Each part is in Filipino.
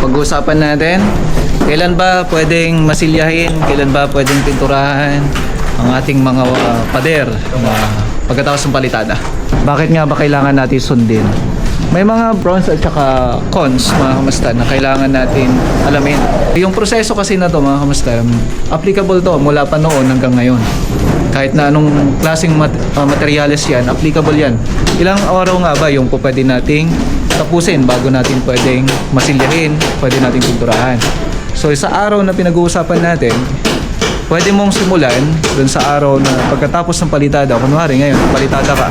Pag-uusapan natin, kailan ba pwedeng masilyahin, kailan ba pwedeng pinturahan ang ating mga pader pagkatapos ng palitada. Bakit nga ba kailangan natin sundin? May mga pros at saka cons, mga kamastan, na kailangan natin alamin. Yung proseso kasi na to, mga kamastan, applicable to mula pa noon hanggang ngayon. Kahit na anong klaseng materyales yan, applicable yan. Ilang araw nga ba yung pwede nating tapusin bago natin pwedeng masilyahin, pwede nating pinturahan. So sa araw na pinag-uusapan natin, pwede mong simulan dun sa araw na pagkatapos ng palitada. Kunwari ngayon, palitada ka,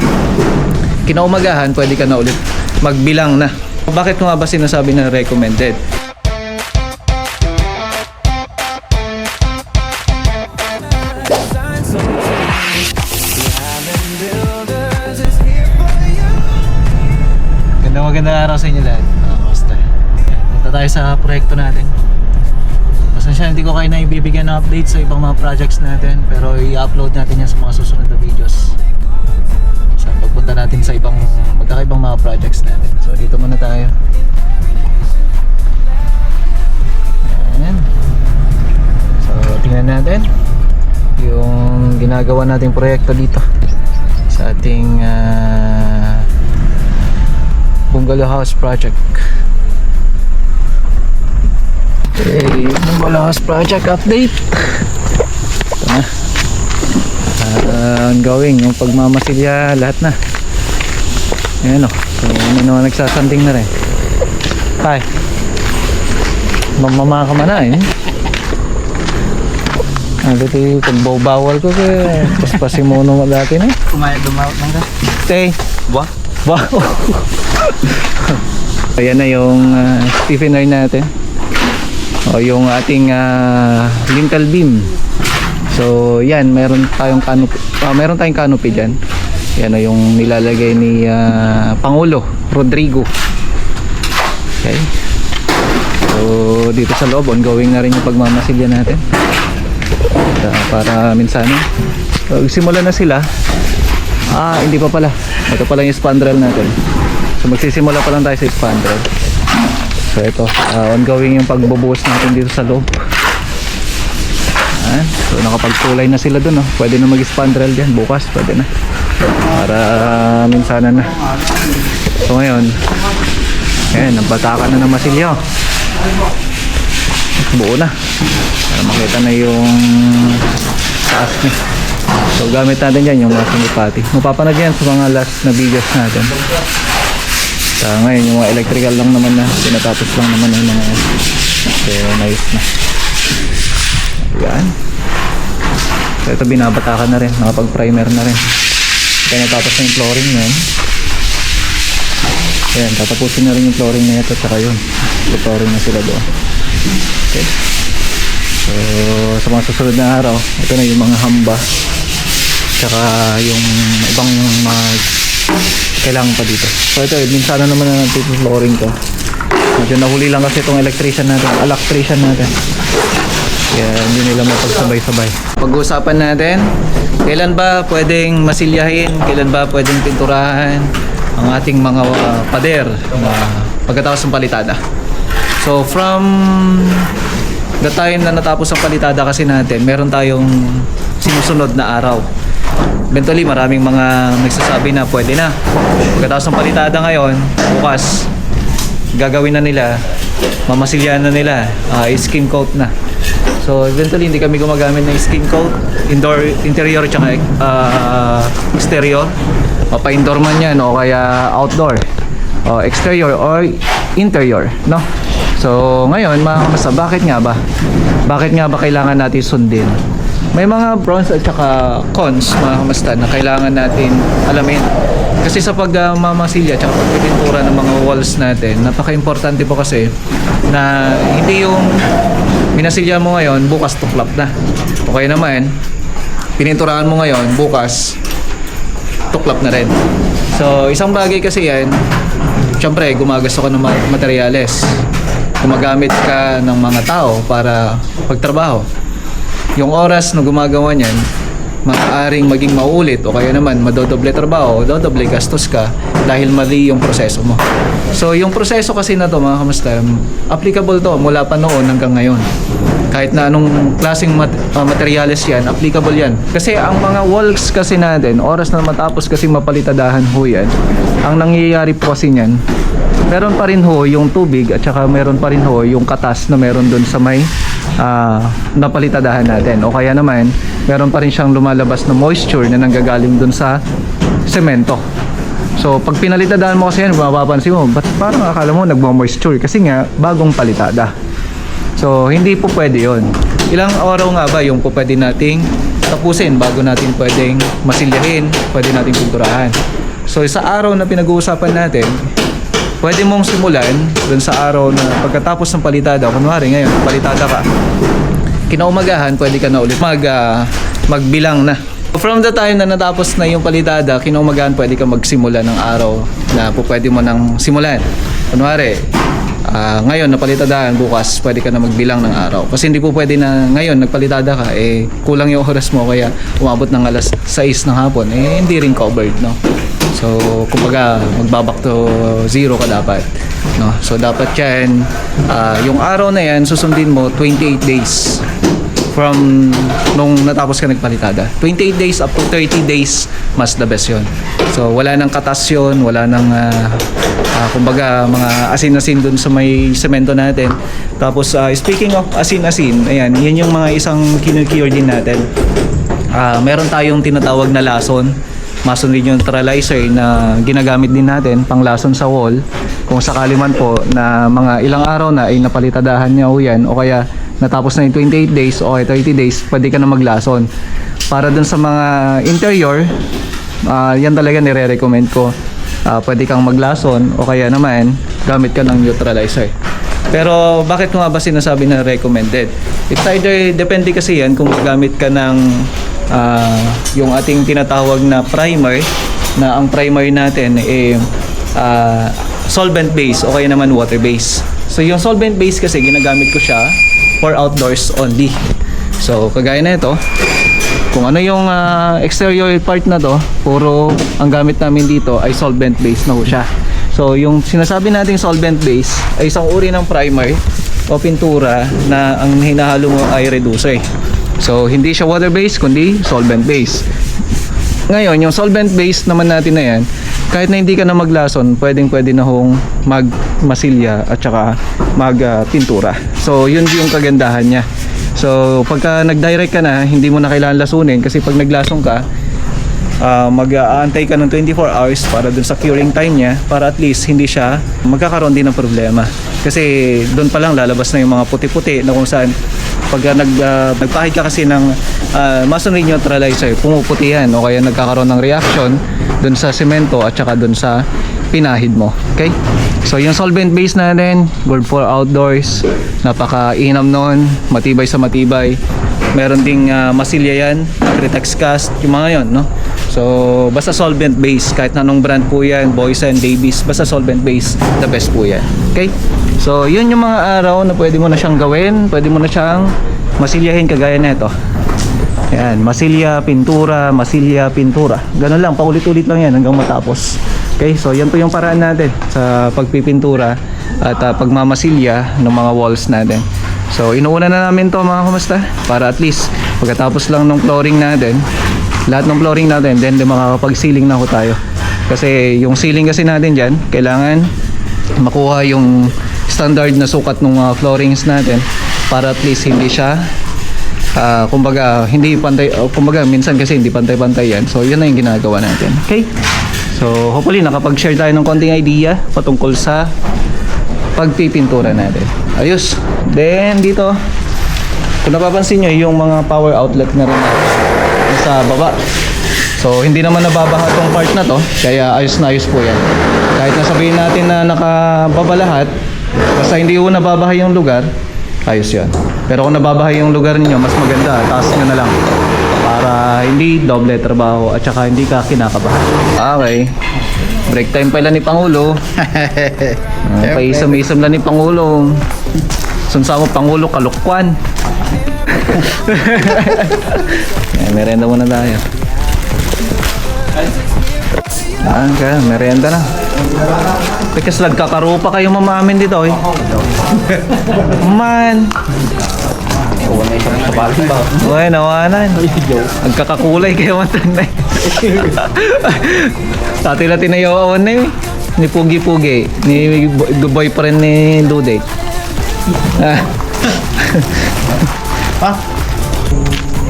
kinaumagahan, pwede ka na ulit magbilang na. Bakit nga ba sinasabi na recommended? Magandang araw sa inyo lahat. Kamusta? Punta tayo sa proyekto natin. Pasensya, hindi ko kayo na ibibigyan ng update sa ibang mga projects natin, pero i-upload natin yan sa mga susunod na videos. So pagpunta natin sa ibang magkakaibang mga projects natin. So dito muna tayo. Ayan. So tingnan natin yung ginagawa nating proyekto dito sa ating Bungalow House Project. Okay, Bungalow House Project update. Ito na. Ongoing yung pagmamasilya, lahat na. Ayan o. So, may naman nagsasanding na rin. Hi. Mamama ka man na eh. Dito yung pagbawal ko kaya paspasin mo naman dati na. Kumayag dumawat lang ka. Stay. Ba? Wow. Ayan na yung stiffener natin. O yung ating lintel beam. So yan, meron tayong canopy dyan. Yan na yung nilalagay ni Pangulo Rodrigo. Okay. So dito sa loob, ongoing na rin yung pagmamasilya natin. Para minsan simula na sila. Hindi pa pala. Ito pala yung spandrel natin. So magsisimula pa lang tayo sa spandrel. So ito, ongoing yung pagbubuhos natin dito sa loob. So nakapagkulay na sila dun. Pwede na mag-spandrel dyan. Bukas pwede na. Para minsanan na. So ngayon, ayan, nagbatakan na ng masilyo. Buo na. Para makita na yung taas niya. So gamit natin dyan yung mga sumipati. Mapapanood yan sa mga last na videos natin. So ngayon yung mga electrical lang naman na tinatapos lang naman yung mga yan. So nice na. Ayan. So ito binabatakan na rin. Nakapag primer na rin. Kaya natapos na yung flooring na yan. Ayan, tatapusin na rin yung flooring na ito. Tsaka yun, flooring na sila doon. Okay. So sa mga susunod na araw, ito na yung mga hamba, tsaka yung ibang mga kailangan pa dito. So ito, minsan na naman na natin yung flooring ko. Medyo nahuli lang kasi itong electrician natin. Kaya hindi nila mapagsabay-sabay. Pag-uusapan natin, kailan ba pwedeng masilyahin, kailan ba pwedeng pinturahan ang ating mga pader pagkatapos ng palitada. So from the time na natapos ang palitada kasi natin, meron tayong sinusunod na araw. Eventually, maraming mga nagsasabi na pwede na. Pagkatapos ng palitada ngayon, bukas, gagawin na nila, mamasilyahan na nila, skin coat na. So eventually, hindi kami gumagamit ng skin coat, interior tsaka exterior. Pa-indoor man yan o kaya outdoor, o exterior or interior, no? So ngayon, mga kamasa, bakit nga ba kailangan natin sundin? May mga pros at saka cons, mga kamasta, na kailangan natin alamin. Kasi sa pagmamasilya at pagpipintura ng mga walls natin, napaka-importante po kasi na hindi yung minasilya mo ngayon, bukas tuklap na. Okay naman, pininturahan mo ngayon, bukas tuklap na rin. So isang bagay kasi yan, syempre gumagasto ka ng materyales, gumagamit ka ng mga tao para pagtrabaho. Yung oras na gumagawa niyan, maaaring maging maulit o kaya naman madodoble trabaho, dodoble gastos ka dahil mali yung proseso mo. So yung proseso kasi na to mga kamusta, applicable to mula pa noon hanggang ngayon. Kahit na anong klaseng materyales yan, applicable yan. Kasi ang mga walls kasi natin, oras na matapos kasi mapalitadahan ho yan, ang nangyayari po kasi niyan, meron pa rin ho yung tubig at saka meron pa rin ho yung katas na meron dun sa may napalitadahan natin. O kaya naman, meron pa rin siyang lumalabas na moisture na nanggagaling dun sa semento. So pag pinalitadahan mo kasi yan, mapapansin mo, ba't parang akala mo nagmo-moisture? Kasi nga, bagong palitada. So, hindi po pwede yon. Ilang araw nga ba yung po pwede nating tapusin bago natin pwedeng masilyahin, pwede nating pinturahan. So, sa araw na pinag-uusapan natin, pwede mong simulan dun sa araw na pagkatapos ng palitada. Kunwari ngayon, palitada ka. Kinaumagahan, pwede ka na ulit magbilang na. From the time na natapos na yung palitada, kinaumagahan, pwede ka magsimula ng araw na po pwede mo nang simulan. Kunwari, ngayon napalitadahan, bukas pwede ka na magbilang ng araw kasi hindi po pwede na ngayon nagpalitada ka kulang yung oras mo kaya umabot ng alas 6 ng hapon hindi rin covered, no? So kumbaga magbaback to zero ka dapat, no? So dapat yan yung araw na yan susundin mo 28 days from nung natapos ka nagpalitada. 28 days up to 30 days mas the best yun. So wala nang katas yun, wala nang kumbaga mga asin-asin dun sa may semento natin. Tapos speaking of asin-asin, ayan, yan yung mga isang kinukure din natin. Meron tayong tinatawag na lason, masonry neutralizer na ginagamit din natin pang lason sa wall. Kung sakali man po na mga ilang araw na ay napalitadahan niya o yan o kaya natapos na yung 28 days o 30 days, pwede ka na maglason. Para dun sa mga interior, yan talaga nire-recommend ko. Pwede kang maglason o kaya naman gamit ka ng neutralizer. Pero bakit nga ba sinasabi na recommended? It's either, depende kasi yan kung gagamit ka ng yung ating tinatawag na primer, na ang primer natin solvent base o kaya naman water base. So yung solvent base kasi ginagamit ko siya for outdoors only. So kagaya na ito, kung ano yung exterior part na to, puro ang gamit namin dito ay solvent base na ho siya. So yung sinasabi nating solvent base ay isang uri ng primer o pintura na ang hinahalo mo ay reducer. So hindi siya water base kundi solvent base. Ngayon yung solvent base naman natin na yan, kahit na hindi ka na maglason, pwede na hong magmasilya at saka magpintura. So yun yung kagandahan niya. So pagka nag-direct ka na, hindi mo na kailangan lasunin kasi pag naglason ka, mag-aantay ka ng 24 hours para dun sa curing time niya para at least hindi siya magkakaroon din ng problema. Kasi doon pa lang lalabas na yung mga puti-puti na kung saan pagka nagpahid ka kasi ng masonry neutralizer, pumuputi yan o kaya nagkakaroon ng reaction dun sa semento at saka dun sa pinahid mo. Okay? So yung solvent base natin, good for outdoors, napaka-inam nun, matibay sa matibay. Meron ding masilya yan, Acrytex cast, yung mga yon, no? So basta solvent base, kahit na anong brand po yan, Boysen, Davies, basta solvent base, the best po yan. Okay? So yun yung mga araw na pwede mo na siyang gawin, pwede mo na siyang masilyahin kagaya nito. Yan, masilya, pintura, masilya, pintura. Ganun lang, paulit-ulit lang yan hanggang matapos. Okay, so yan po yung paraan natin sa pagpipintura at pagmamasilya ng mga walls natin. So inuuna na namin to mga kumusta, para at least pagkatapos lang ng flooring natin, lahat ng flooring natin, then makakapag-ceiling na ho tayo. Kasi yung ceiling kasi natin dyan, kailangan makuha yung standard na sukat ng floorings natin para at least hindi siya kumbaga hindi pantay, kumbaga minsan kasi hindi pantay-pantay yan. So yun na yung ginagawa natin. Okay? So hopefully nakapag-share tayo ng konting idea patungkol sa pagpipintura natin. Ayos. Then dito, kung napapansin nyo yung mga power outlet na rin sa baba. So hindi naman nababaha tong part na to, kaya ayos na ayos po yan. Kahit na sabihin natin na nakababa lahat, basta hindi po nababaha yung lugar, ayos yan. Pero kung nababaha yung lugar niyo, mas maganda, taas nyo na lang para hindi doble trabaho at saka hindi ka kinakabahan. Okay, break time pala ni Pangulo. Paisam-isam lang ni Pangulo. Sunsa mo Pangulo, kalukwan. Merienda muna tayo. Merienda na. Kasi nagkakarupa kayo mamamin dito eh. Man. Uy, nawanan. Nagkakakulay kayo matanda. Dati na tinayawan na yun. Ni Pugi-Pugi. Ni boyfriend ni Duday.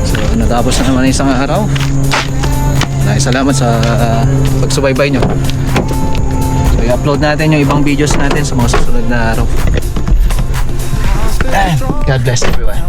So, natapos na naman isang araw. Salamat sa pagsubaybay nyo. So, i-upload natin yung ibang videos natin sa mga susunod na araw. God bless everyone.